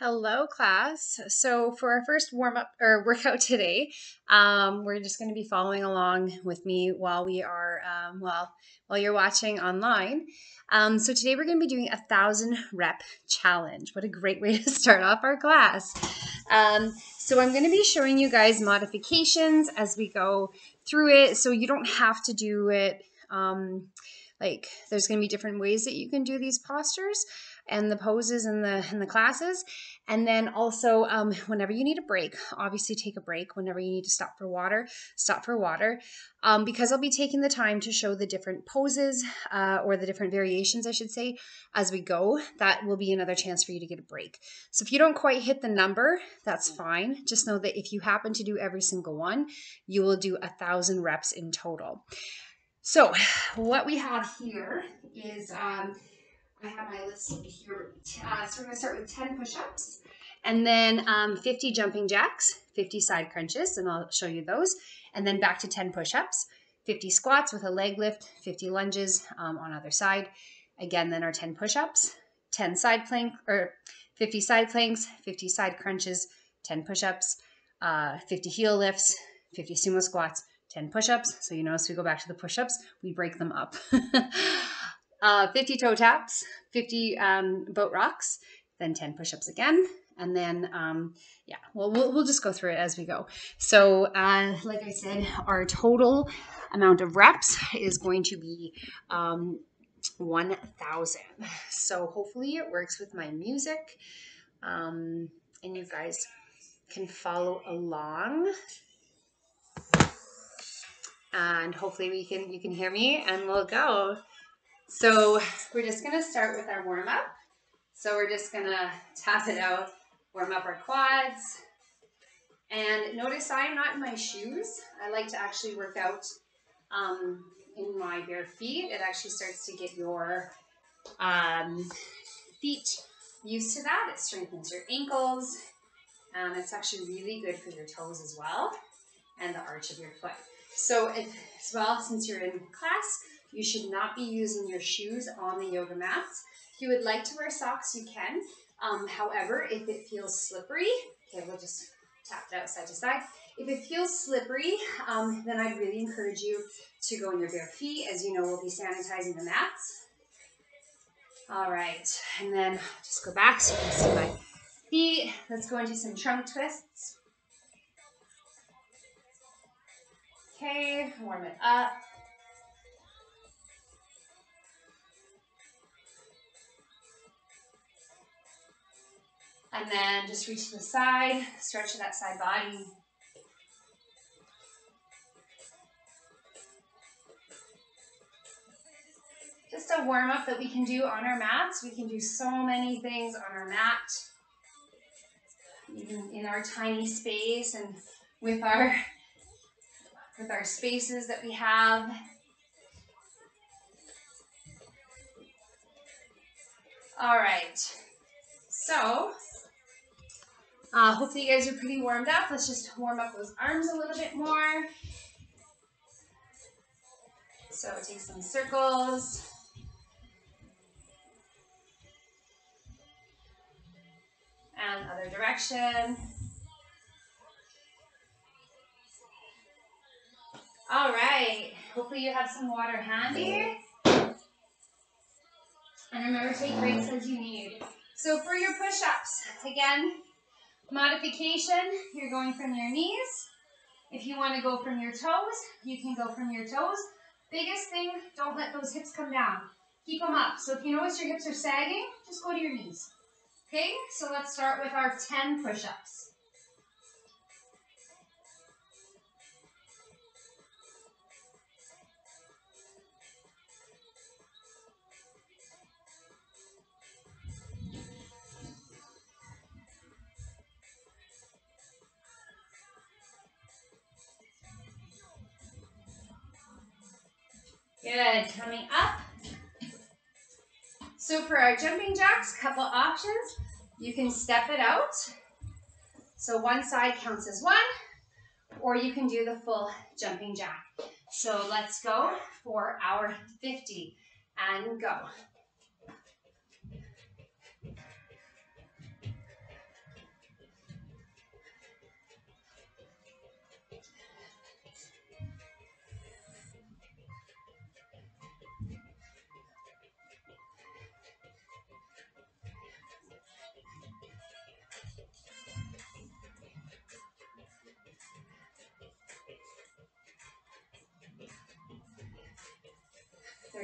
Hello, class. So for our first warm up or workout today, we're just going to be following along with me while we are while you're watching online. So today we're going to be doing 1,000 rep challenge. What a great way to start off our class. So I'm going to be showing you guys modifications as we go through it, so you don't have to do it. Like there's going to be different ways that you can do these postures and the poses and the classes. And then also whenever you need a break, obviously take a break. Whenever you need to stop for water, stop for water. Because I'll be taking the time to show the different poses or the different variations, I should say, as we go. That will be another chance for you to get a break. So if you don't quite hit the number, that's fine. Just know that if you happen to do every single one, you will do 1,000 reps in total. So what we have here is I have my list here. So we're going to start with 10 push-ups and then 50 jumping jacks, 50 side crunches, and I'll show you those. And then back to 10 push-ups, 50 squats with a leg lift, 50 lunges on either side. Again, then our 10 push-ups, 10 side plank or 50 side planks, 50 side crunches, 10 push-ups, 50 heel lifts, 50 sumo squats, 10 push-ups. So you notice we go back to the push-ups, we break them up. 50 toe taps, 50 boat rocks, then 10 push-ups again. And then, yeah, well, we'll just go through it as we go. So like I said, our total amount of reps is going to be 1,000. So hopefully it works with my music and you guys can follow along. And hopefully you can hear me and we'll go. So we're just going to start with our warm up. So we're just going to tap it out, warm up our quads. And notice I am not in my shoes. I like to actually work out in my bare feet. It actually starts to get your feet used to that. It strengthens your ankles. It's actually really good for your toes as well and the arch of your foot. So as well, since you're in class, you should not be using your shoes on the yoga mats. If you would like to wear socks, you can. However, if it feels slippery, okay, we'll just tap it out side to side. If it feels slippery, then I'd really encourage you to go in your bare feet. As you know, we'll be sanitizing the mats. All right, and then just go back so you can see my feet. Let's go into some trunk twists. Okay, warm it up. And then just reach to the side, stretch that side body. Just a warm up that we can do on our mats. We can do so many things on our mat, even in our tiny space and with our spaces that we have. All right, so hopefully you guys are pretty warmed up. Let's just warm up those arms a little bit more. So take some circles. And other direction. All right, hopefully you have some water handy. And remember, take breaks as you need. So for your push-ups, again, modification, you're going from your knees. If you want to go from your toes, you can go from your toes. Biggest thing, don't let those hips come down. Keep them up. So if you notice your hips are sagging, just go to your knees. Okay, so let's start with our 10 push-ups. Good, coming up. So for our jumping jacks, couple options. You can step it out. So one side counts as one, or you can do the full jumping jack. So let's go for our 50 and go.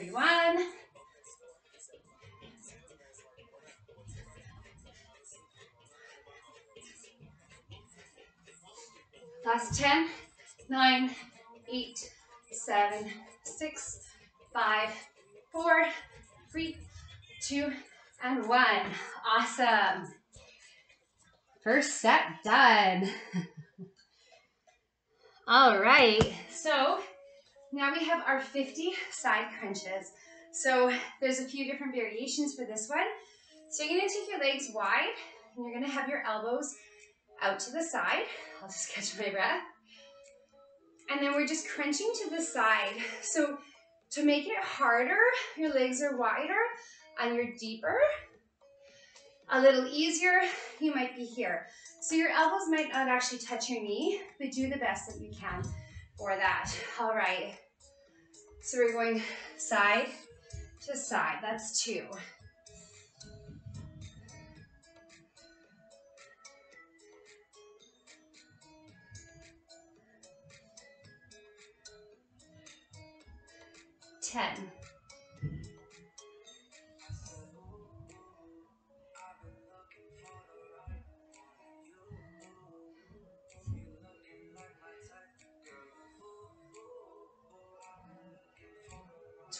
31. Last 10, 9, 8, 7, 6, 5, 4, 3, 2, and 1. Awesome. First set done. All right, so now we have our 50 side crunches. So there's a few different variations for this one. So you're gonna take your legs wide and you're gonna have your elbows out to the side. I'll just catch my breath. And then we're just crunching to the side. So to make it harder, your legs are wider and you're deeper. A little easier, you might be here. So your elbows might not actually touch your knee, but do the best that you can for that. All right. So we're going side to side. That's 2. Ten.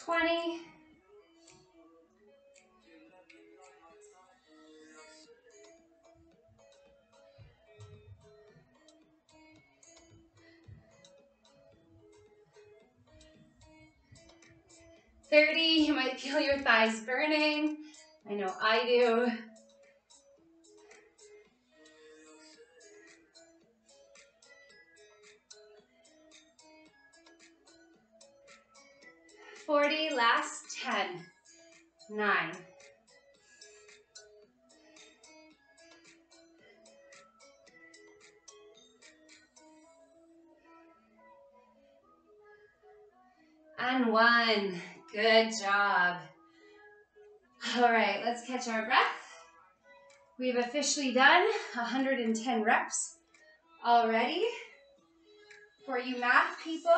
20. 30. You might feel your thighs burning. I know I do. 40. Last 10. 9. 1. Good job. All right, let's catch our breath. We've officially done 110 reps already. For you math people,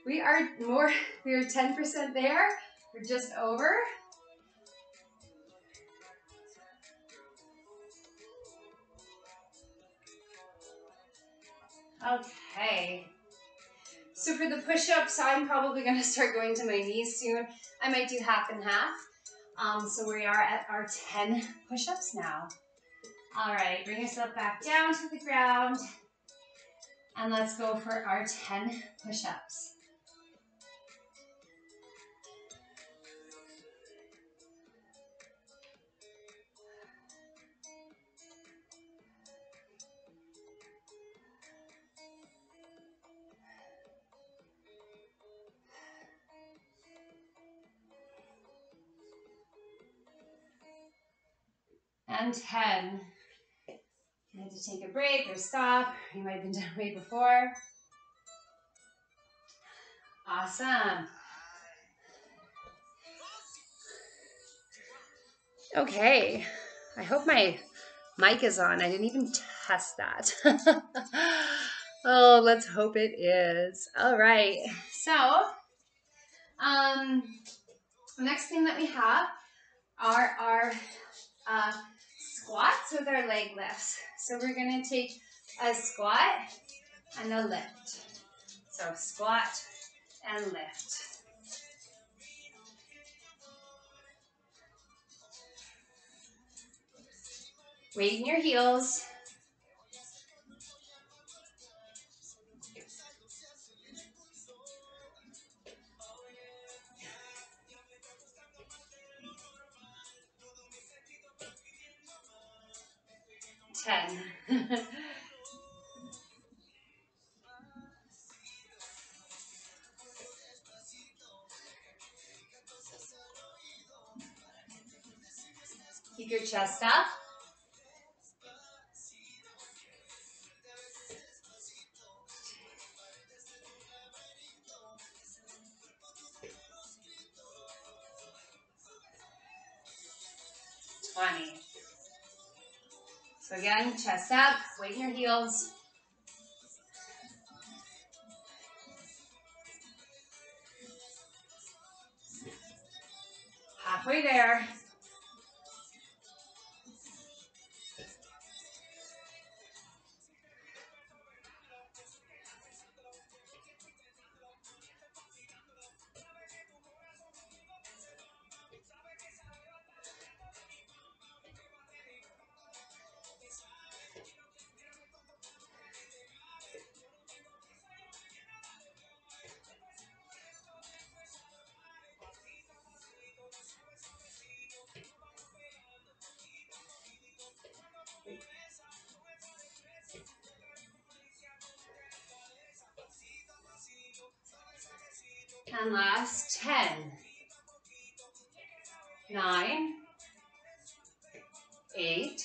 we are 10% there. We're just over. Okay. So for the push-ups, I'm probably going to start going to my knees soon. I might do half and half. So we are at our 10 push-ups now. All right, bring yourself back down to the ground. And let's go for our 10 push-ups. And 10. You had to take a break or stop. You might have been done way before. Awesome. Okay. I hope my mic is on. I didn't even test that. Oh, let's hope it is. All right. So, next thing that we have are our squats with our leg lifts. So we're going to take a squat and a lift. So squat and lift. Weight in your heels. Ten. Keep your chest up. So again, chest up, weight in your heels. halfway there. And last 10, 9, 8,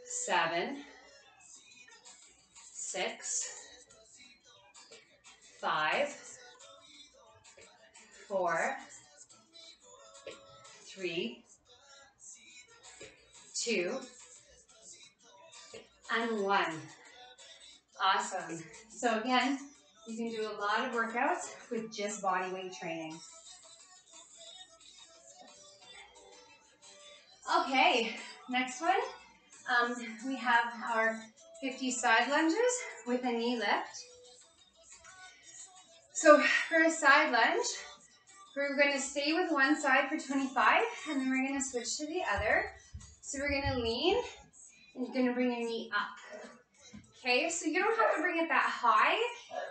7, 6, 5, 4, 3, 2, and 1. Awesome. So again, you can do a lot of workouts with just body weight training. Okay, next one. We have our 50 side lunges with a knee lift. So for a side lunge, we're going to stay with one side for 25, and then we're going to switch to the other. So we're going to lean, and you're going to bring your knee up. Okay, so you don't have to bring it that high.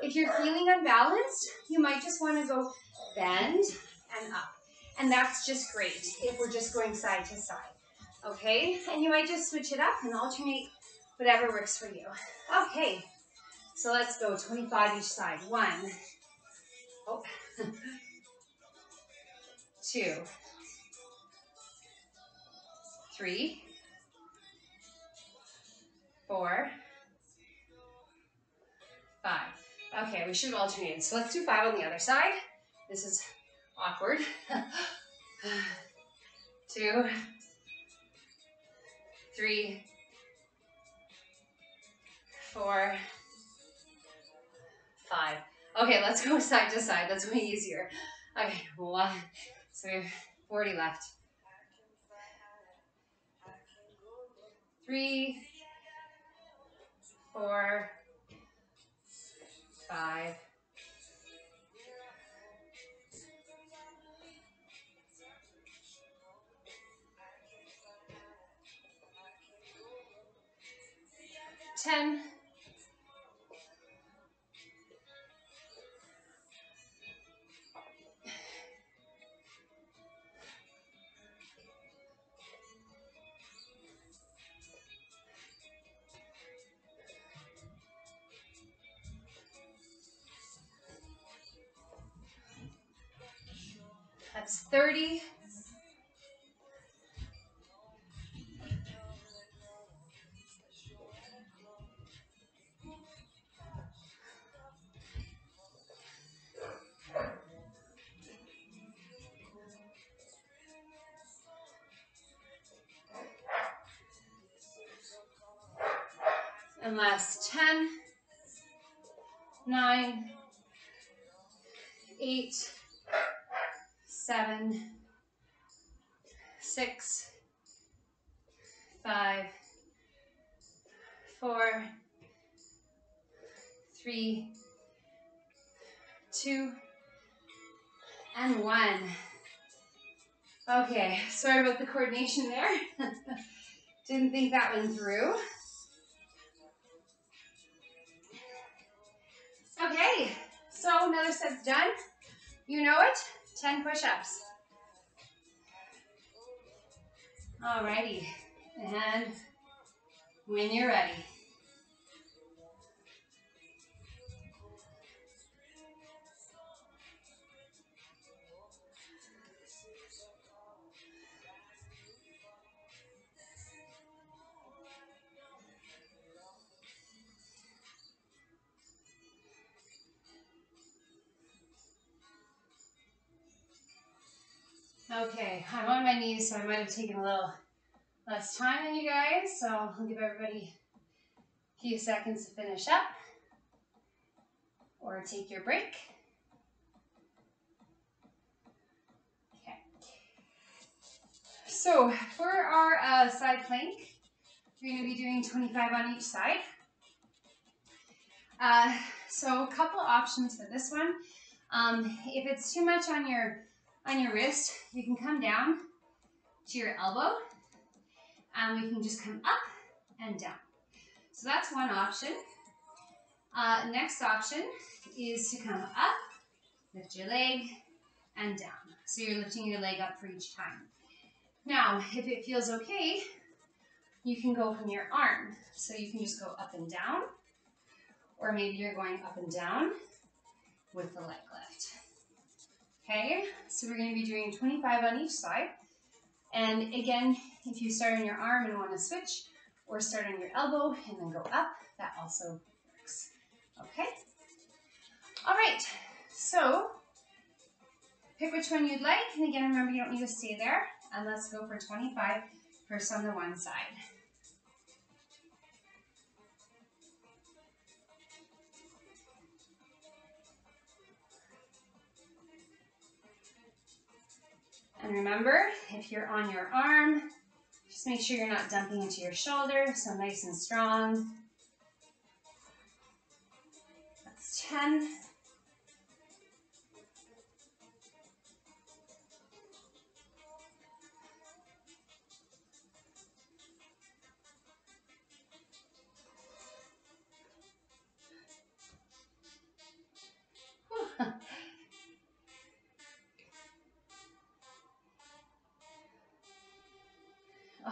If you're feeling unbalanced, you might just want to go bend and up. And that's just great if we're just going side to side. Okay, and you might just switch it up and alternate whatever works for you. Okay, so let's go 25 each side. 1, 2, 3, 4, 5. Okay, we should have alternated. So let's do 5 on the other side. This is awkward. 2, 3, 4, 5. Okay, let's go side to side. That's way easier. Okay, 1. So we have 40 left. 3, 4, 5. 10. That's 30. And last 10, 9, 8, 7, 6, 5, 4, 3, 2, and 1. Okay, sorry about the coordination there. Didn't think that one through. Okay, so another set's done. You know it, 10 push-ups. Alrighty, and when you're ready. Okay, I'm on my knees, so I might have taken a little less time than you guys, so I'll give everybody a few seconds to finish up or take your break. Okay, so for our side plank, we're going to be doing 25 on each side. So a couple options for this one. If it's too much on your wrist, you can come down to your elbow, and we can just come up and down. So that's one option. Next option is to come up, lift your leg, and down. So you're lifting your leg up for each time. Now, if it feels okay, you can go from your arm. So you can just go up and down, or maybe you're going up and down with the leg lift. Okay, so we're going to be doing 25 on each side. And again, if you start on your arm and want to switch, or start on your elbow and then go up, that also works. Okay? All right, so pick which one you'd like. And again, remember, you don't need to stay there. And let's go for 25 first on the one side. And remember, if you're on your arm, just make sure you're not dumping into your shoulder, so nice and strong. That's 10.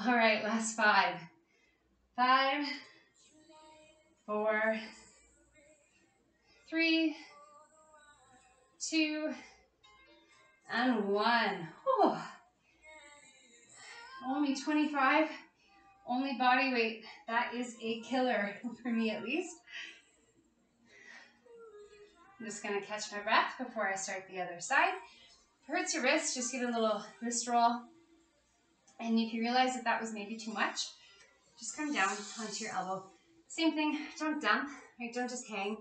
All right, last 5. 5, 4, 3, 2, and 1. Whew. Only 25, only body weight. That is a killer for me, at least. I'm just gonna catch my breath before I start the other side. If it hurts your wrist, just give it a little wrist roll. And if you realize that that was maybe too much, just come down onto your elbow. Same thing, don't dump, right? Don't just hang.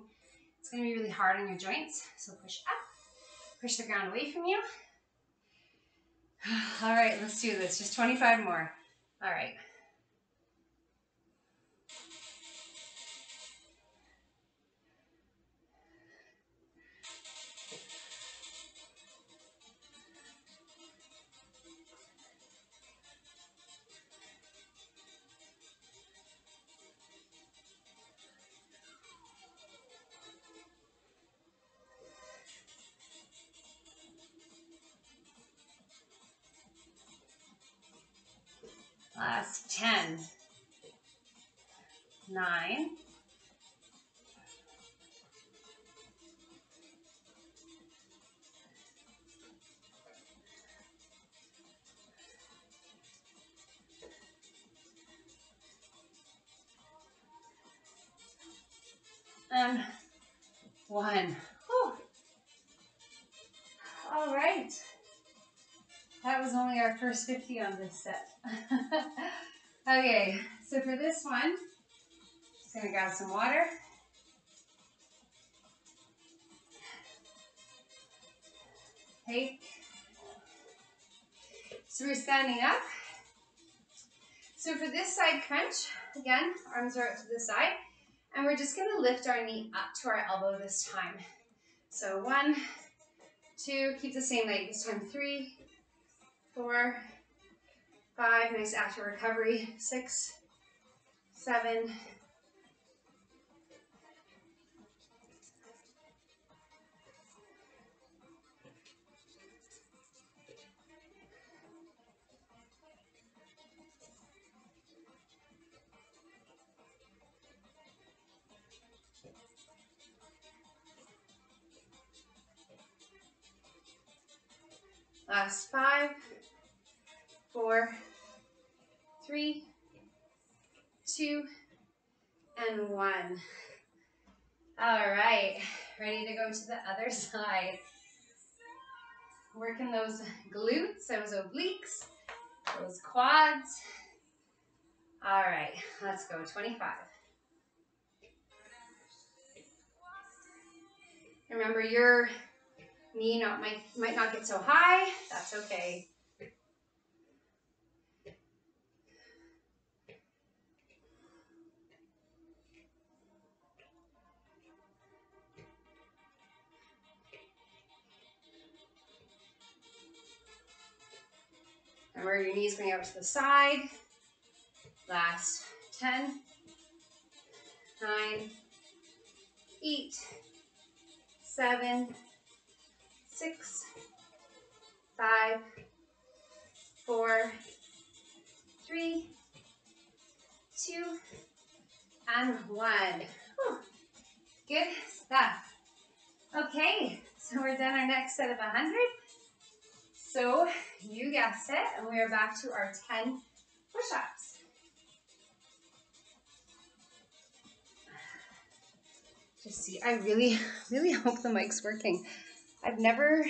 It's gonna be really hard on your joints. So push up, push the ground away from you. All right, let's do this. Just 25 more. All right. Last 10, 9, 1. Whew. All right. That was only our first 50 on this set. Okay, so for this one, just gonna grab some water. Okay. So we're standing up. So for this side crunch, again, arms are out to the side, and we're just gonna lift our knee up to our elbow this time. So 1, 2, keep the same leg this time. 3, 4, 5, nice active recovery. 6, 7, 5, 4, 3, 2, and 1. All right, ready to go to the other side. Working those glutes, those obliques, those quads. All right, let's go, 25. Remember, your knee might not get so high. That's okay. Remember, your knees going out to the side. Last 10, 9, 8, 7, 6, 5, 4, 3, 2, and 1. Whew. Good stuff. Okay, so we're done our next set of 100. So you guessed it, and we are back to our 10 push-ups. Just see, I really hope the mic's working. I've never,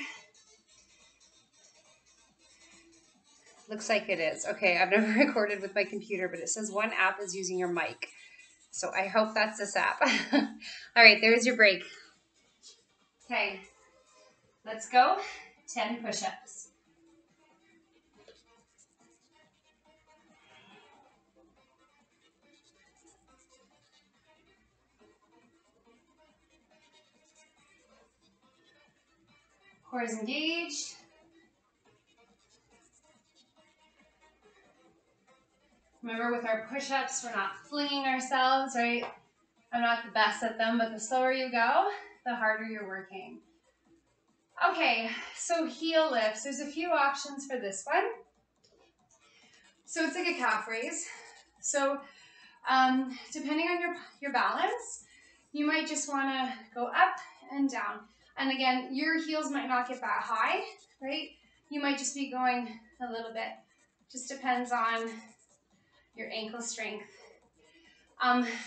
looks like it is. Okay, I've never recorded with my computer, but it says one app is using your mic. So I hope that's this app. All right, there's your break. Okay, let's go. 10 push-ups. Core is engaged. Remember, with our push-ups, we're not flinging ourselves, right? I'm not the best at them, but the slower you go, the harder you're working. Okay, so heel lifts. There's a few options for this one. So it's like a calf raise. So depending on your balance, you might just want to go up and down. And again, your heels might not get that high, right? You might just be going a little bit. Just depends on your ankle strength.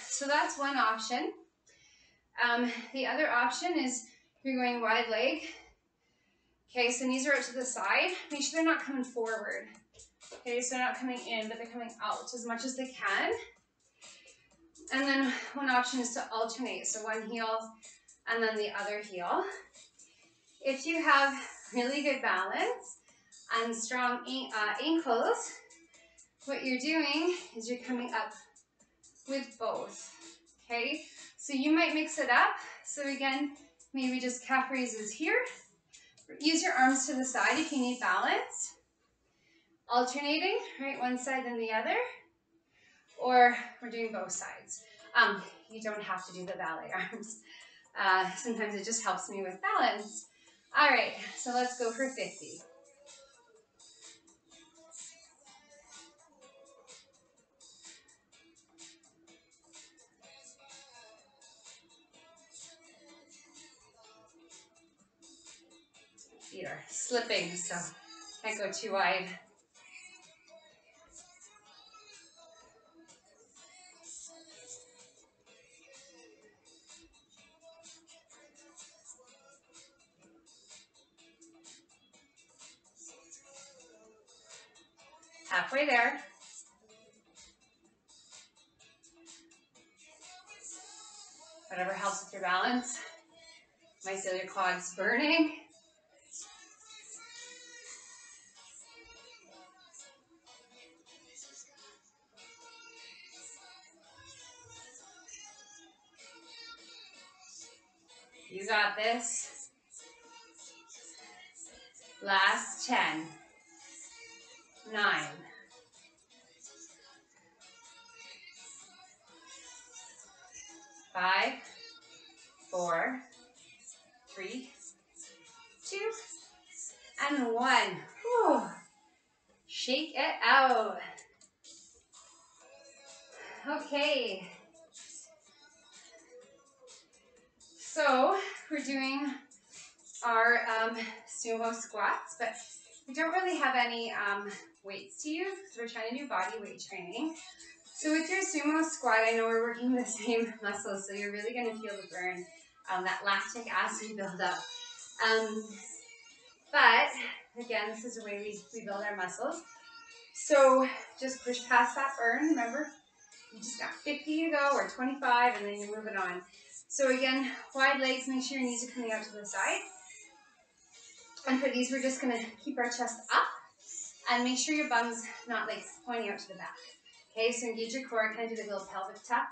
So that's one option. The other option is you're going wide leg. Okay, so knees are out to the side. Make sure they're not coming forward. Okay, so they're not coming in, but they're coming out as much as they can. And then one option is to alternate. So one heel and then the other heel. If you have really good balance and strong ankles, what you're doing is you're coming up with both. Okay, so you might mix it up. So again, maybe just calf raises here. Use your arms to the side if you need balance. Alternating, right, one side then the other. Or we're doing both sides. You don't have to do the ballet arms. Sometimes it just helps me with balance. All right, so let's go for 50. Feet are slipping, so can't go too wide. Halfway there. Whatever helps with your balance. Might feel your quads burning. You got this. Last 10. 9. 5, 4, 3, 2, and 1. Whew. Shake it out. Okay. So we're doing our sumo squats, but we don't really have any weights to use because we're trying to do body weight training. So with your sumo squat, I know we're working the same muscles, so you're really going to feel the burn, that lactic acid buildup. But again, this is the way we build our muscles. So just push past that burn. Remember, you just got 50 to go or 25, and then you're moving on. So again, wide legs, make sure your knees are coming out to the side. And for these, we're just going to keep our chest up and make sure your bum's not like pointing out to the back. Okay, so engage your core, kind of do the little pelvic tuck,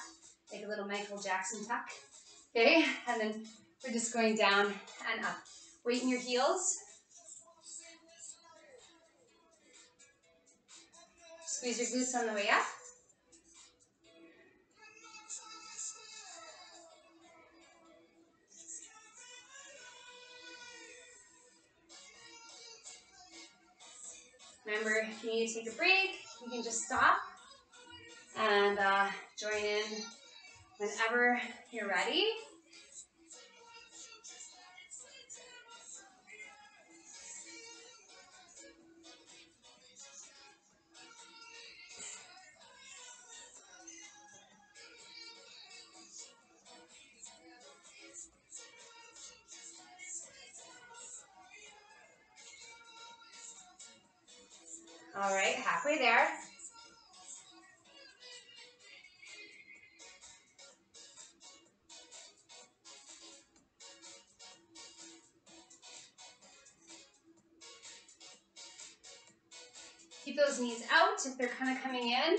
like a little Michael Jackson tuck. Okay, and then we're just going down and up. Weight in your heels. Squeeze your glutes on the way up. Remember, if you need to take a break, you can just stop and join in whenever you're ready. All right, halfway there. Keep those knees out if they're kind of coming in.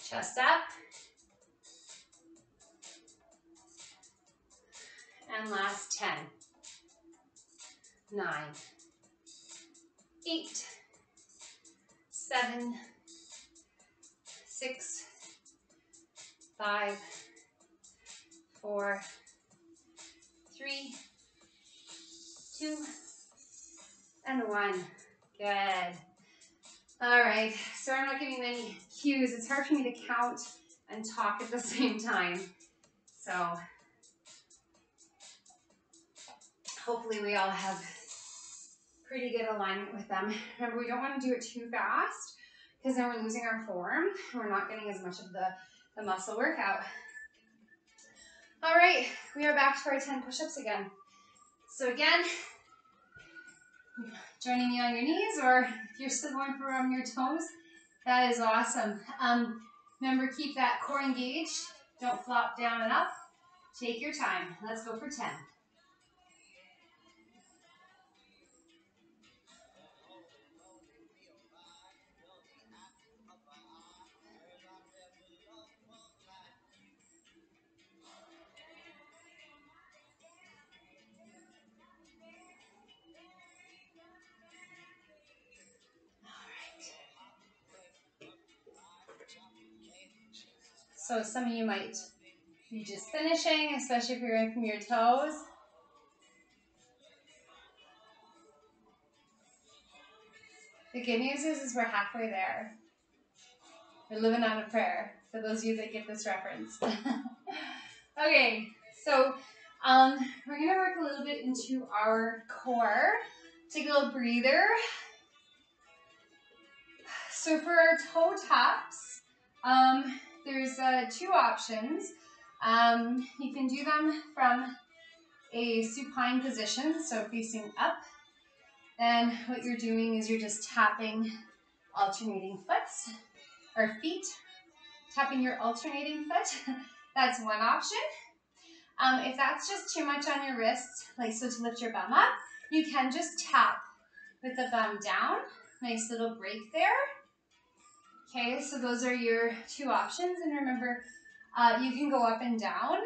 Chest up. And last 10, 9, 8, 7, 6, 5, 4, 3, 2, and 1. Good. All right, so I'm not giving many cues. It's hard for me to count and talk at the same time. So hopefully we all have pretty good alignment with them. Remember, we don't want to do it too fast because then we're losing our form and we're not getting as much of the muscle workout. All right, we are back to our 10 push-ups again. So again, joining me on your knees, or if you're still going for on your toes, that is awesome. Remember, keep that core engaged. Don't flop down and up. Take your time. Let's go for 10. So some of you might be just finishing, especially if you're in from your toes. The good news is we're halfway there. We're living on a prayer, for those of you that get this reference. Okay, so we're gonna work a little bit into our core. Take a little breather. So for our toe taps, there's 2 options. You can do them from a supine position, so facing up. And what you're doing is you're just tapping alternating feet, tapping your alternating foot. That's one option. If that's just too much on your wrists, like so to lift your bum up, you can just tap with the bum down. Nice little break there. Okay, so those are your 2 options. And remember, you can go up and down.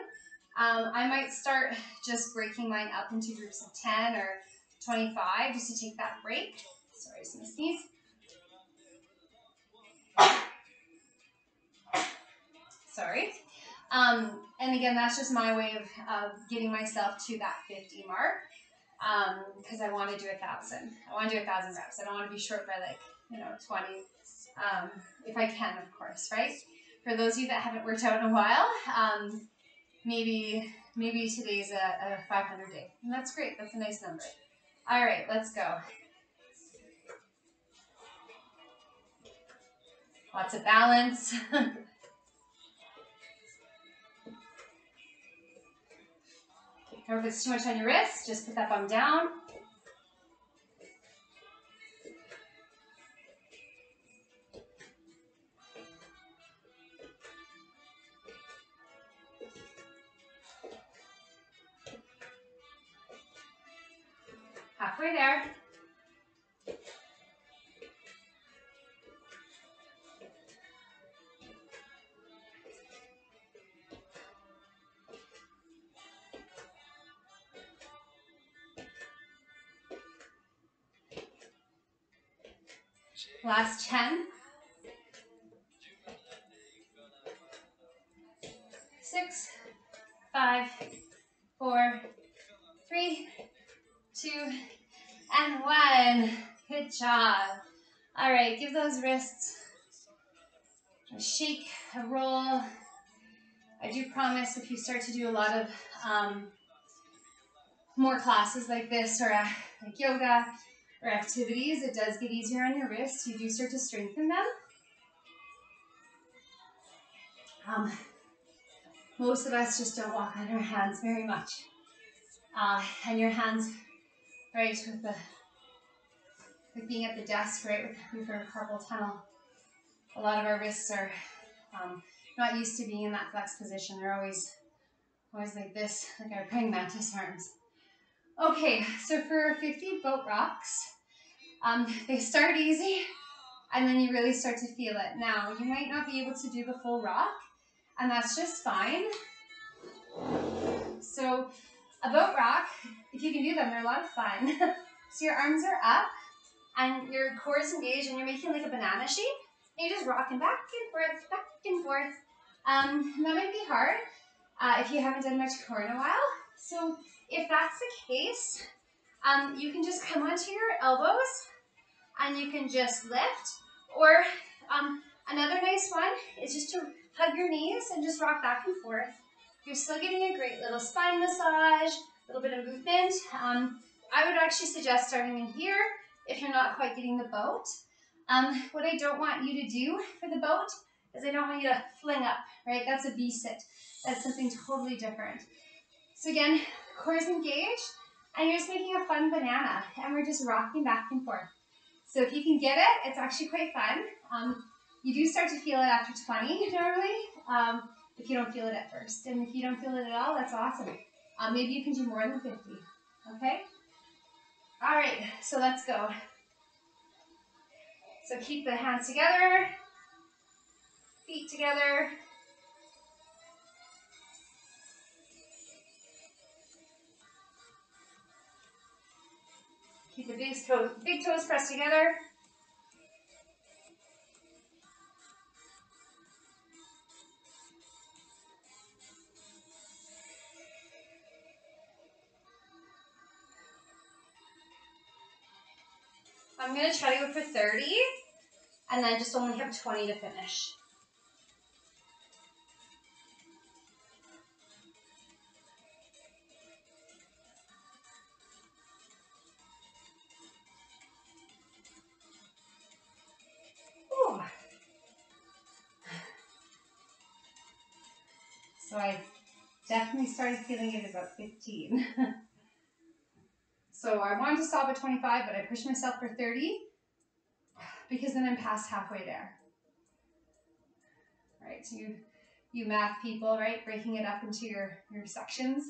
I might start just breaking mine up into groups of 10 or 25 just to take that break. Sorry, just gonna sneeze. Sorry. And again, that's just my way of getting myself to that 50 mark because I want to do 1,000. I want to do 1,000 reps. I don't want to be short by 20, if I can, of course, right? For those of you that haven't worked out in a while, maybe today's a 500 day. And that's great. That's a nice number. All right, let's go. Lots of balance. Or if it's too much on your wrist, just put that bum down. Halfway there. Last 10. 6, 5, 4, 3, 2, and 1. Good job. All right, give those wrists a shake, a roll. I do promise if you start to do a lot of more classes like this or like yoga or activities, it does get easier on your wrists. You do start to strengthen them. Most of us just don't walk on our hands very much. And your hands, right, with being at the desk, right, with our carpal tunnel, a lot of our wrists are not used to being in that flex position. They're always like this, like our praying mantis arms. Okay, so for 50 boat rocks, they start easy, and then you really start to feel it. Now, you might not be able to do the full rock, and that's just fine. So a boat rock, if you can do them, they're a lot of fun. So your arms are up, and your core is engaged, and you're making like a banana shape. And you're just rocking back and forth, back and forth. And that might be hard if you haven't done much core in a while. So if that's the case, you can just come onto your elbows, and you can just lift. Or another nice one is just to hug your knees and just rock back and forth. You're still getting a great little spine massage, a little bit of movement. I would actually suggest starting in here if you're not quite getting the boat. What I don't want you to do for the boat is I don't want you to fling up, right? That's a V-sit. That's something totally different. So again, core is engaged, and you're just making a fun banana, and we're just rocking back and forth. So if you can get it, it's actually quite fun. You do start to feel it after 20 normally, if you don't feel it at first. And if you don't feel it at all, that's awesome. Maybe you can do more than 50, okay? All right, so let's go. So keep the hands together, feet together. Keep the big toes pressed together. I'm going to try to go for 30, and then just only have 20 to finish. Ooh. So I definitely started feeling it at about 15. So I wanted to stop at 25, but I pushed myself for 30 because then I'm past halfway there. All right, so you math people, right? Breaking it up into your sections.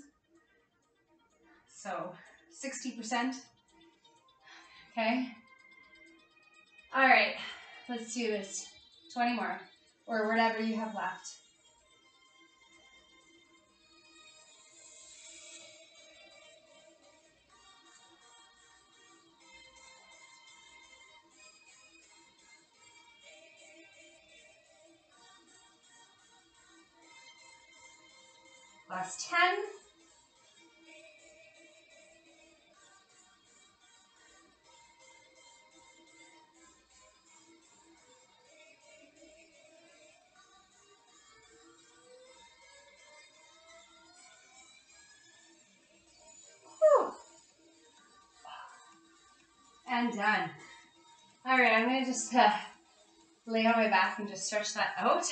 So 60%. Okay. All right, let's do this. 20 more, or whatever you have left. Last 10. Whew. And done. All right, I'm gonna just lay on my back and just stretch that out.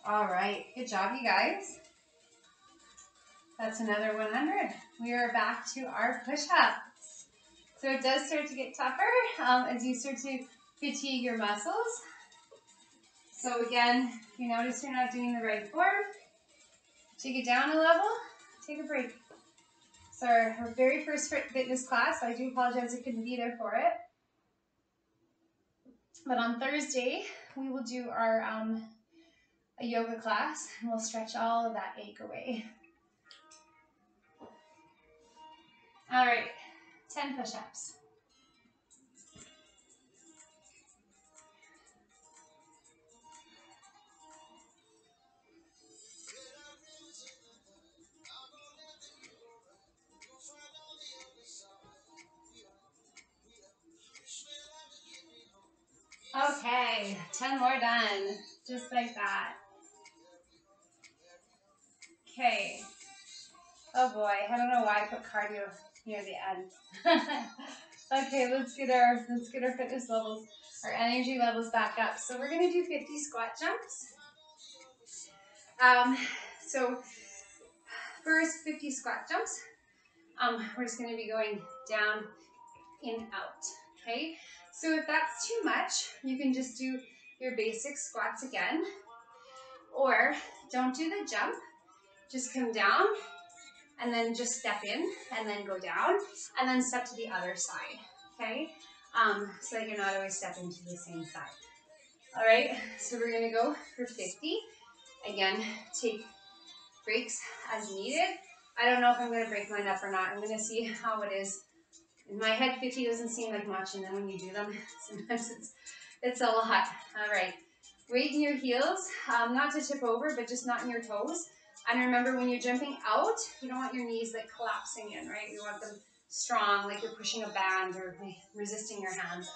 All right, good job, you guys. That's another 100. We are back to our push-ups. So it does start to get tougher as you start to fatigue your muscles. So again, if you notice you're not doing the right form, take it down a level, take a break. So our very first fitness class, I do apologize I couldn't be there for it. But on Thursday, we will do our a yoga class, and we'll stretch all of that ache away. All right, 10 push-ups. Okay, 10 more done, just like that. Okay. Oh boy, I don't know why I put cardio near the end. Okay, let's get our fitness levels, our energy levels back up. So we're gonna do 50 squat jumps. So first 50 squat jumps. We're just gonna be going down, in, out. Okay. So if that's too much, you can just do your basic squats again, or don't do the jump. Just come down, and then just step in, and then go down, and then step to the other side, okay? So that you're not always stepping to the same side. All right, so we're gonna go for 50. Again, take breaks as needed. I don't know if I'm gonna break mine up or not. I'm gonna see how it is. In my head, 50 doesn't seem like much, and then when you do them, sometimes it's a lot. All right, weight in your heels, not to tip over, but just not in your toes. And remember, when you're jumping out, you don't want your knees like collapsing in, right? You want them strong, like you're pushing a band or resisting your hands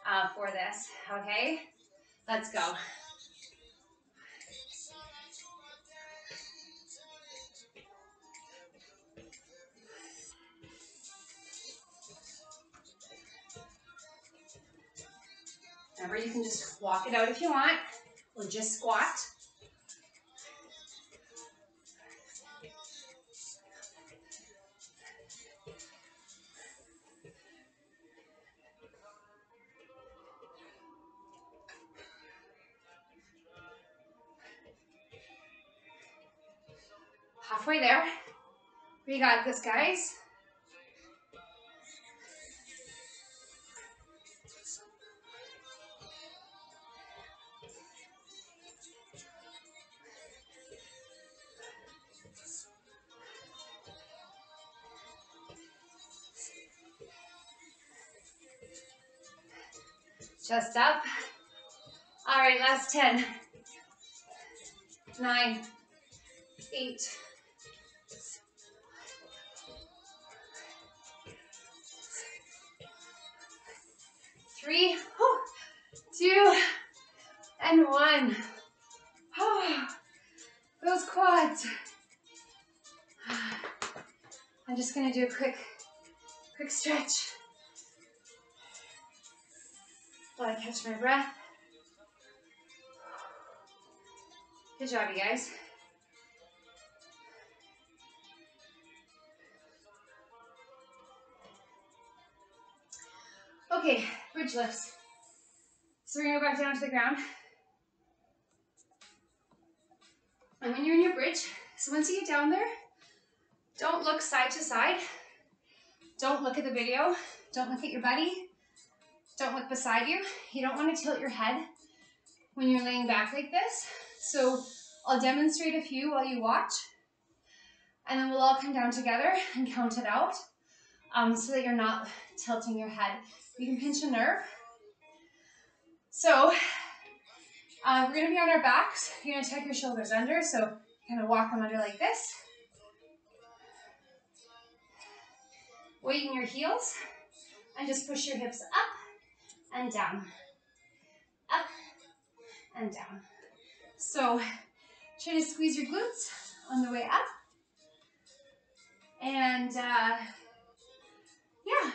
out for this, okay? Let's go. Remember, you can just walk it out if you want, or just squat. Halfway there. We got this, guys. Chest up. All right, last 10. 9, 8, 3, 2, and 1. Those quads. I'm just gonna do a quick stretch while I catch my breath. Good job, you guys. Okay, bridge lifts. So we're gonna go back down to the ground. And when you're in your bridge, so once you get down there, don't look side to side. Don't look at the video. Don't look at your buddy. Don't look beside you. You don't want to tilt your head when you're laying back like this. So I'll demonstrate a few while you watch. And then we'll all come down together and count it out so that you're not tilting your head. You can pinch a nerve. So we're going to be on our backs. You're going to tuck your shoulders under. So kind of walk them under like this. Weight in your heels. And just push your hips up and down. Up and down. So try to squeeze your glutes on the way up. And yeah,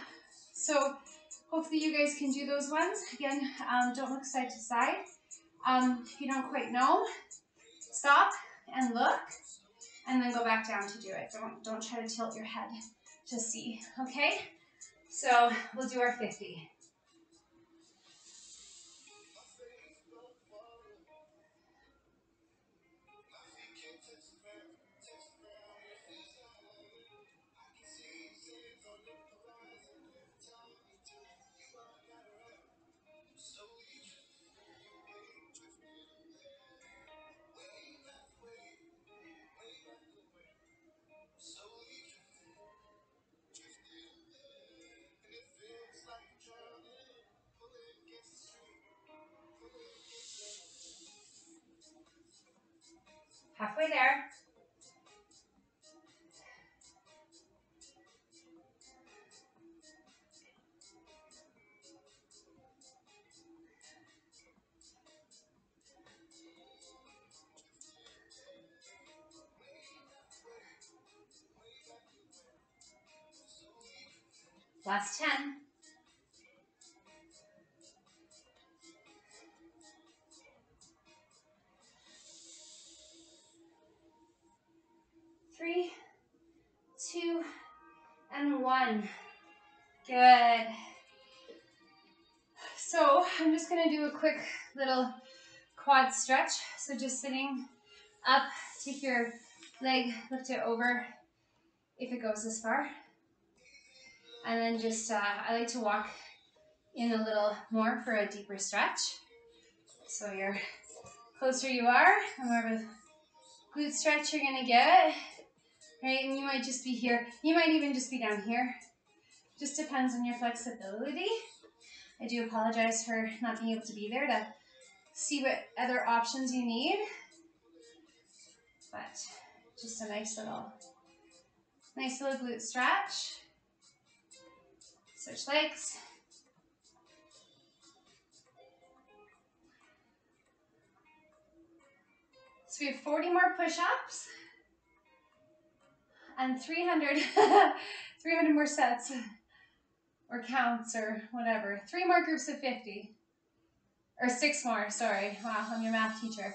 so hopefully you guys can do those ones. Again, don't look side to side. If you don't quite know, stop and look, and then go back down to do it. Don't try to tilt your head to see, okay? So we'll do our 50. Halfway there. Last 10. 3, 2, and 1. Good. So I'm just going to do a quick little quad stretch. So just sitting up, take your leg, lift it over if it goes this far. And then just, I like to walk in a little more for a deeper stretch. So you're closer you are, the more of a glute stretch you're gonna get, right? And you might just be here. You might even just be down here. Just depends on your flexibility. I do apologize for not being able to be there to see what other options you need. But just a nice little glute stretch. Switch legs. So we have 40 more push-ups and 300, 300 more sets or counts or whatever. 3 more groups of 50. Or 6 more, sorry. Wow, I'm your math teacher.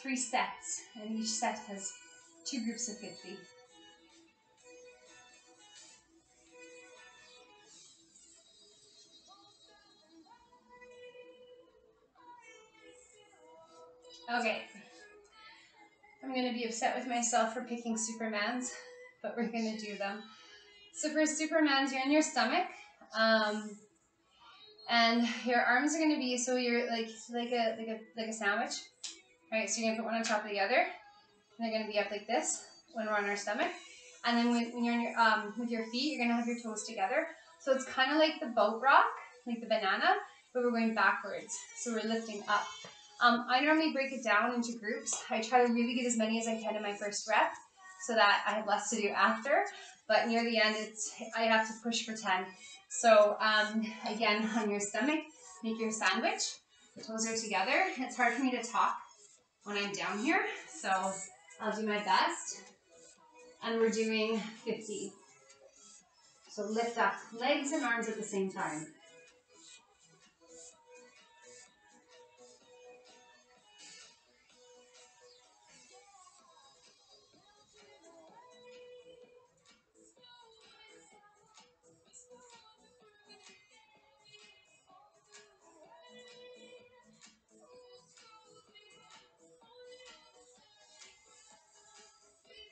3 sets, and each set has 2 groups of 50. Okay. I'm going to be upset with myself for picking Supermans, but we're going to do them. So for Supermans, you're in your stomach, and your arms are going to be, so you're like a sandwich, right? So you're going to put one on top of the other, and they're going to be up like this when we're on our stomach. And then when you're in your, with your feet, you're going to have your toes together. So it's kind of like the boat rock, like the banana, but we're going backwards. So we're lifting up. I normally break it down into groups. I try to really get as many as I can in my first rep so that I have less to do after. But near the end, I have to push for 10. So again, on your stomach, make your sandwich. The toes are together. It's hard for me to talk when I'm down here, so I'll do my best. And we're doing 50. So lift up legs and arms at the same time.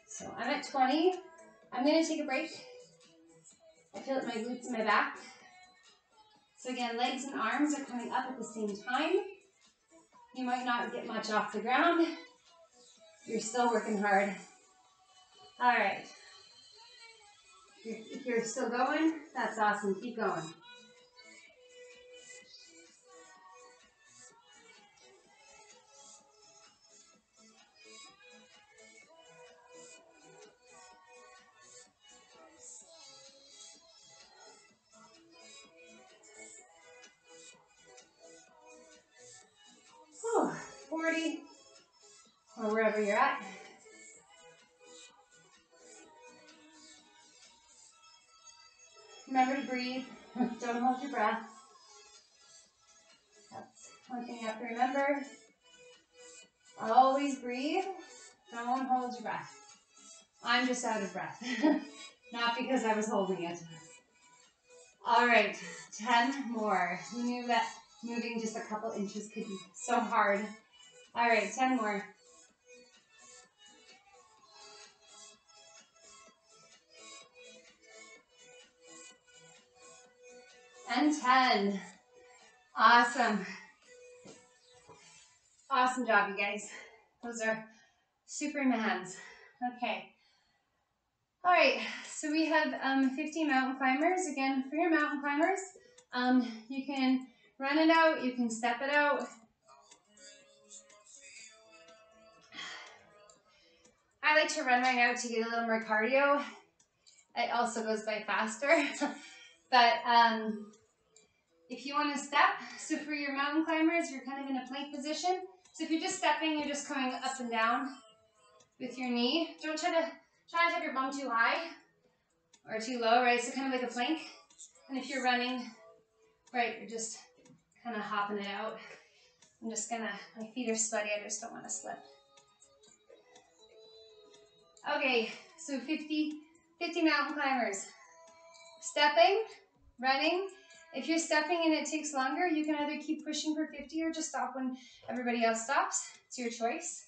So I'm at 20. I'm going to take a break. I feel it my glutes and my back. So again, legs and arms are coming up at the same time. You might not get much off the ground. You're still working hard. All right. If you're still going, that's awesome. Keep going. Oh, 40, or wherever you're at. Remember to breathe. Don't hold your breath. That's one thing you have to remember. Always breathe. Don't hold your breath. I'm just out of breath. Not because I was holding it. All right, 10 more. Who knew that moving just a couple inches could be so hard? All right, 10 more. And 10. Awesome. Awesome job, you guys. Those are Supermans. Okay. All right, so we have 50 mountain climbers. Again, for your mountain climbers, you can run it out, you can step it out. I like to run right now to get a little more cardio. It also goes by faster. But if you want to step, so for your mountain climbers, you're kind of in a plank position. So if you're just stepping, you're just going up and down with your knee. Don't try not to have your bum too high or too low, right? So kind of like a plank. And if you're running, right, you're just kind of hopping it out. I'm just gonna, my feet are sweaty, I just don't want to slip. Okay, so 50 mountain climbers. Stepping, running. If you're stepping and it takes longer, you can either keep pushing for 50 or just stop when everybody else stops. It's your choice.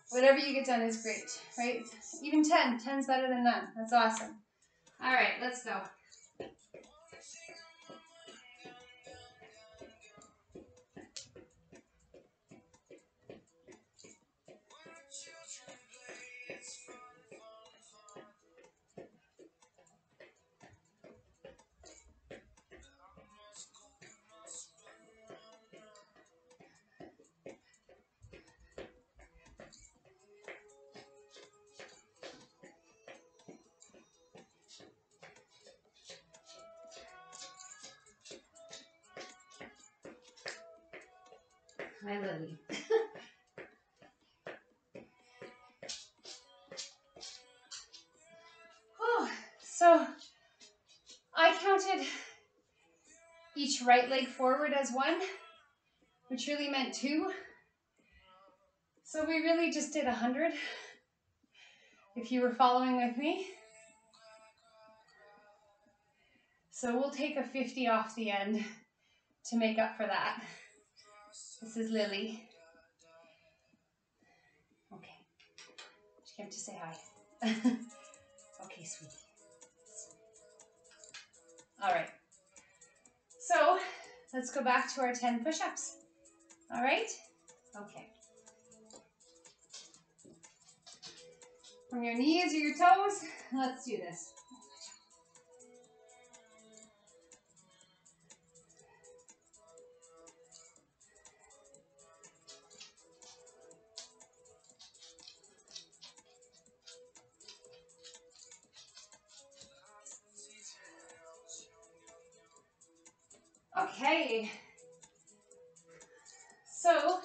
Whatever you get done is great, right? Even 10. 10's better than none. That's awesome. All right, let's go. Hi, Lily. Oh, so I counted each right leg forward as 1, which really meant 2. So we really just did 100, if you were following with me. So we'll take a 50 off the end to make up for that. This is Lily. Okay. She came to say hi. Okay, sweetie. All right. So let's go back to our 10 push-ups. All right? Okay. From your knees or your toes, let's do this. Okay. So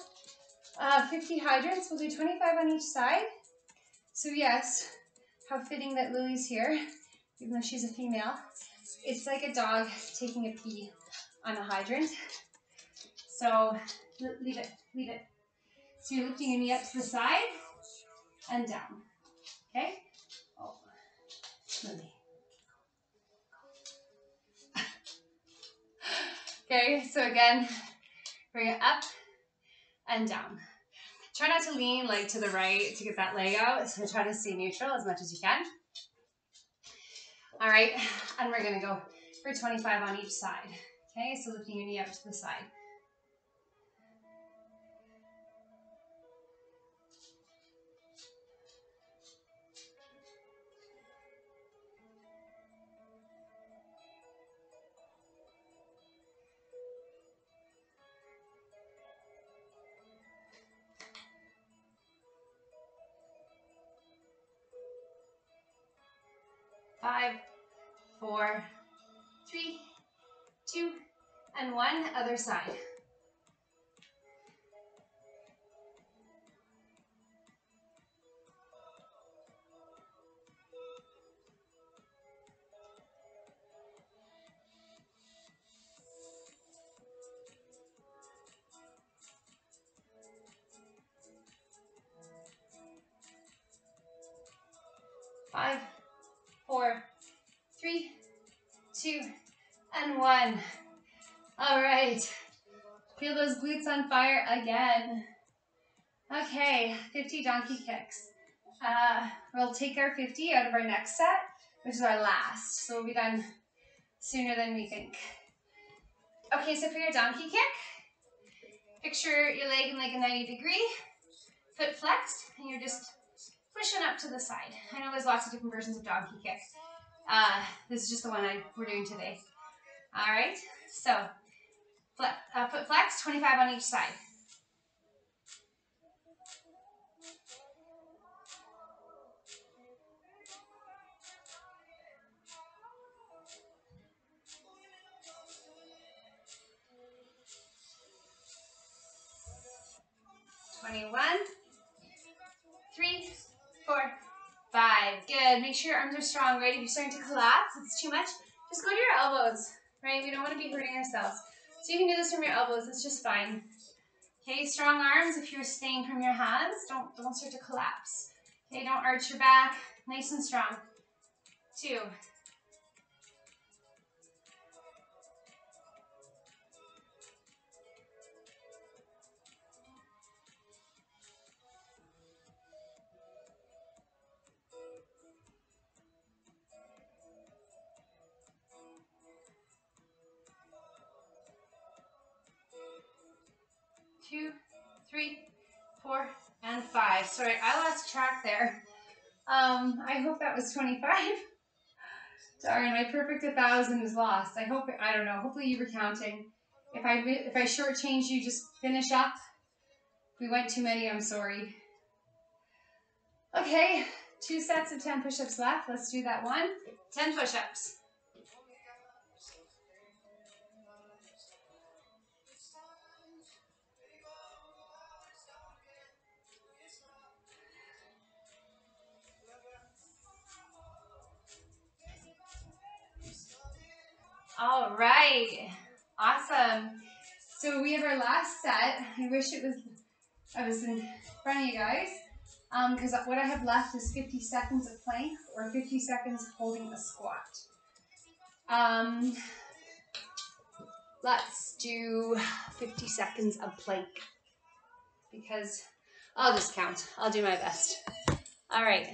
50 hydrants. We'll do 25 on each side. So yes, how fitting that Lily's here, even though she's a female. It's like a dog taking a pee on a hydrant. So leave it, leave it. So you're lifting your knee up to the side and down. Okay? Oh, Lily. Okay, so again, bring it up and down. Try not to lean like to the right to get that leg out. So try to stay neutral as much as you can. All right, and we're gonna go for 25 on each side. Okay, so lifting your knee up to the side. Five, 4, 3, 2, and 1. Other side. Five, 4, 3, 2, and 1. All right. Feel those glutes on fire again. Okay, 50 donkey kicks. We'll take our 50 out of our next set, which is our last. So we'll be done sooner than we think. Okay, so for your donkey kick, picture your leg in like a 90-degree, foot flexed, and you're just pushing up to the side. I know there's lots of different versions of donkey kick. This is just the one we're doing today. All right, so foot flex, 25 on each side. 21, 3, 4, 5. Good. Make sure your arms are strong, right? If you're starting to collapse, it's too much, just go to your elbows, right? We don't want to be hurting ourselves. So you can do this from your elbows. It's just fine. Okay, strong arms. If you're staying from your hands, don't start to collapse. Okay, don't arch your back. Nice and strong. 2. 2, 3, 4, and 5. Sorry, I lost track there. I hope that was 25. Sorry, my perfect 1,000 is lost. I don't know. Hopefully you were counting. If I shortchange you, just finish up. If we went too many, I'm sorry. Okay, 2 sets of 10 push-ups left. Let's do that one. 10 push-ups. All right, awesome. So we have our last set. I wish I was in front of you guys, because what I have left is 50 seconds of plank or 50 seconds holding a squat. Let's do 50 seconds of plank, because I'll just count. I'll do my best. All right.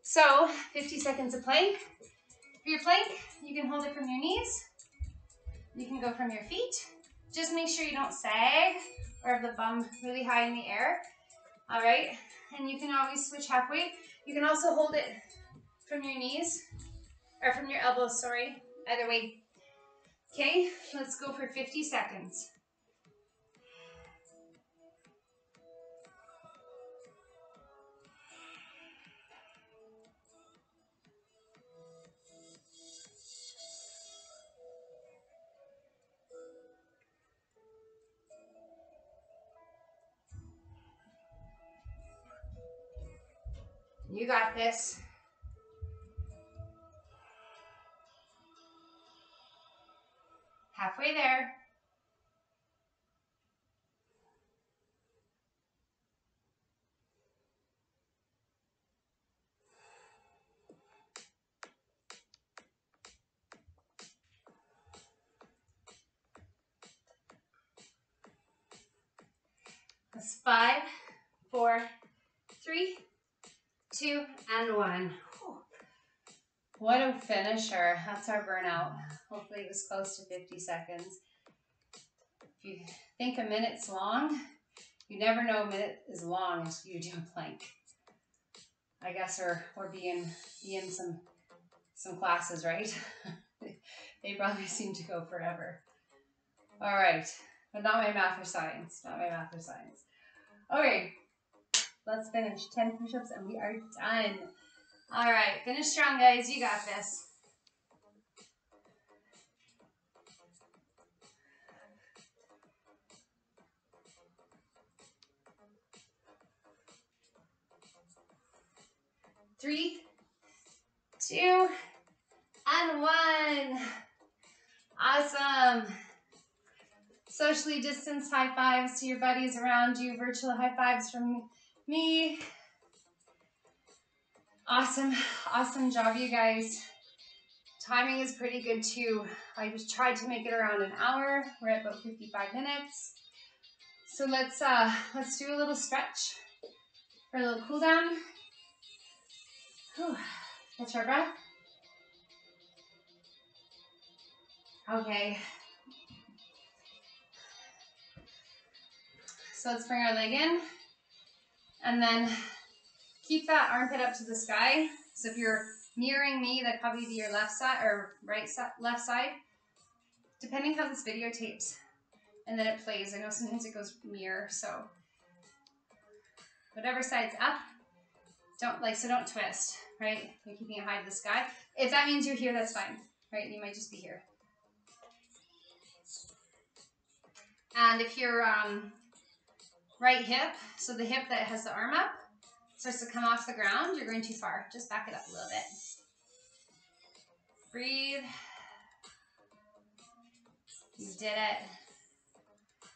So 50 seconds of plank. For your plank, you can hold it from your knees. You can go from your feet. Just make sure you don't sag or have the bum really high in the air. All right. And you can always switch halfway. You can also hold it from your knees or from your elbows, sorry. Either way. Okay, let's go for 50 seconds. You got this. Halfway there. That's 5, 4, 3, 2, and 1. What a finisher. That's our burnout. Hopefully it was close to 50 seconds. If you think a minute's long, you never know a minute is long until you do a plank. I guess or be in some classes, right? They probably seem to go forever. All right, but not my math or science. Not my math or science. Okay, let's finish 10 push-ups and we are done. All right, finish strong, guys. You got this. Three, 2, and 1. Awesome. Socially distanced high fives to your buddies around you. Virtual high fives from me. Awesome. Awesome job, you guys. Timing is pretty good too. I just tried to make it around an hour. We're at about 55 minutes. So let's do a little stretch for a little cool down. Whew. Catch our breath. Okay. So let's bring our leg in and then keep that armpit up to the sky. So if you're mirroring me, that'd probably be your left side or left side, depending how this video tapes. And then it plays. I know sometimes it goes mirror, so whatever side's up, don't twist, right? You're keeping it high to the sky. If that means you're here, that's fine, right? You might just be here. And if you're right hip, so the hip that has the arm up, starts to come off the ground. You're going too far. Just back it up a little bit. Breathe. You did it.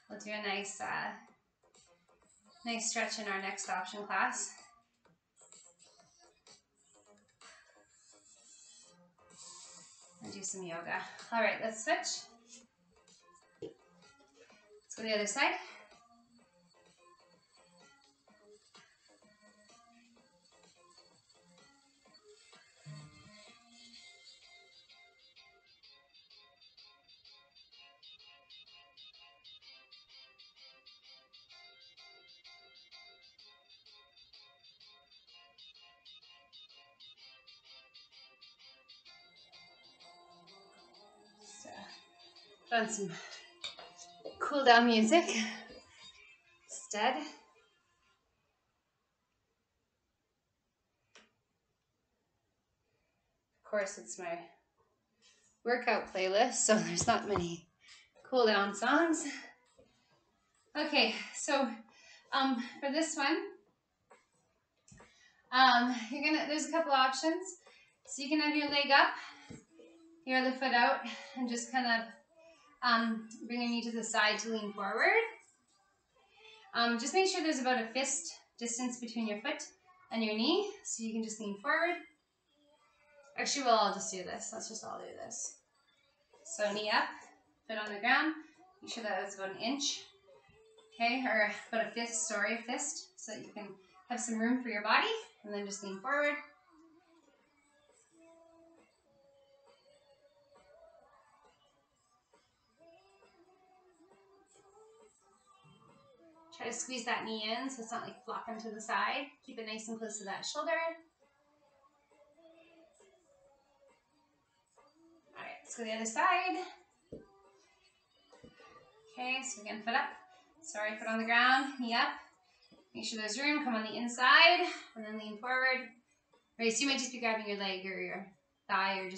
We'll do a nice stretch in our next option class. And do some yoga. All right, let's switch. Let's go to the other side. Put on some cool down music instead. Of course, it's my workout playlist, so there's not many cool down songs. Okay, so for this one, there's a couple options. So you can have your leg up, your other foot out, and just kind of bring your knee to the side to lean forward. Just make sure there's about a fist distance between your foot and your knee, so you can just lean forward. Actually, we'll all just do this. Let's just all do this. So knee up, foot on the ground. Make sure that was about an inch. Okay, or about a fist, so that you can have some room for your body, and then just lean forward. Try to squeeze that knee in so it's not like flopping to the side. Keep it nice and close to that shoulder. All right, let's go to the other side. Okay, so again, foot up. Sorry, foot on the ground, knee up. Make sure there's room, come on the inside, and then lean forward. Right, so you might just be grabbing your leg or your thigh, or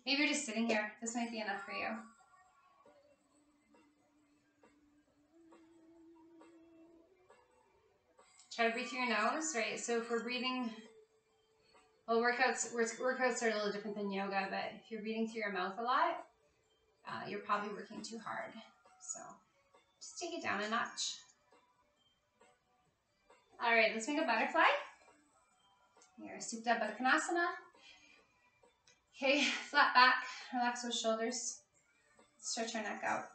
maybe you're just sitting here. This might be enough for you. Try to breathe through your nose, right? So if we're breathing, well, workouts are a little different than yoga, but if you're breathing through your mouth a lot, you're probably working too hard. So just take it down a notch. All right, let's make a butterfly. Here, Supta Baddha Konasana. Okay, flat back, relax those shoulders. Stretch our neck out.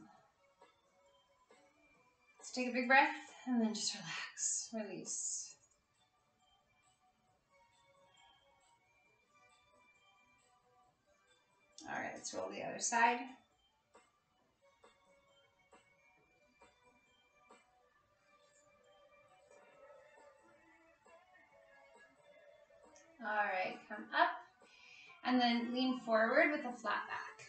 Let's take a big breath and then just relax, release. All right, let's roll the other side. All right, come up and then lean forward with a flat back.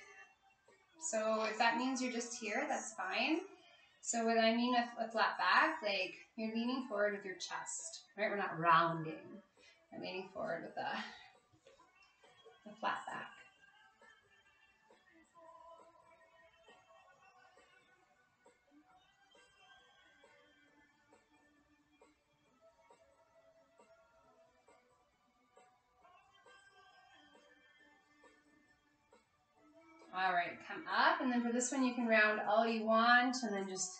So if that means you're just here, that's fine. So what I mean with a flat back, like you're leaning forward with your chest, right? We're not rounding. We're leaning forward with a flat back. All right, come up, and then for this one you can round all you want, and then just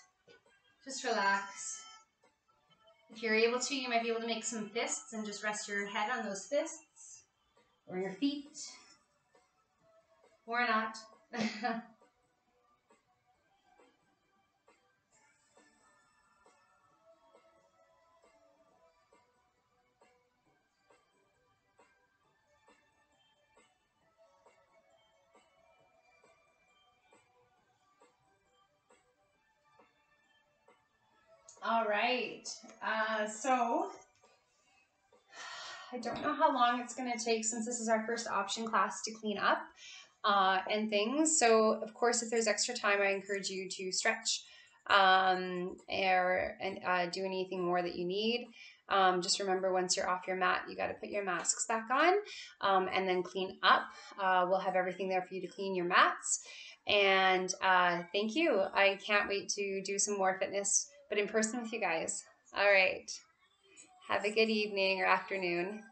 relax. If you're able to, you might be able to make some fists and just rest your head on those fists, or your feet, or not. All right, so I don't know how long it's going to take since this is our first option class to clean up and things. So of course, if there's extra time, I encourage you to stretch and do anything more that you need. Just remember, once you're off your mat, you got to put your masks back on and then clean up. We'll have everything there for you to clean your mats. And thank you. I can't wait to do some more fitness, but in person with you guys. All right. Have a good evening or afternoon.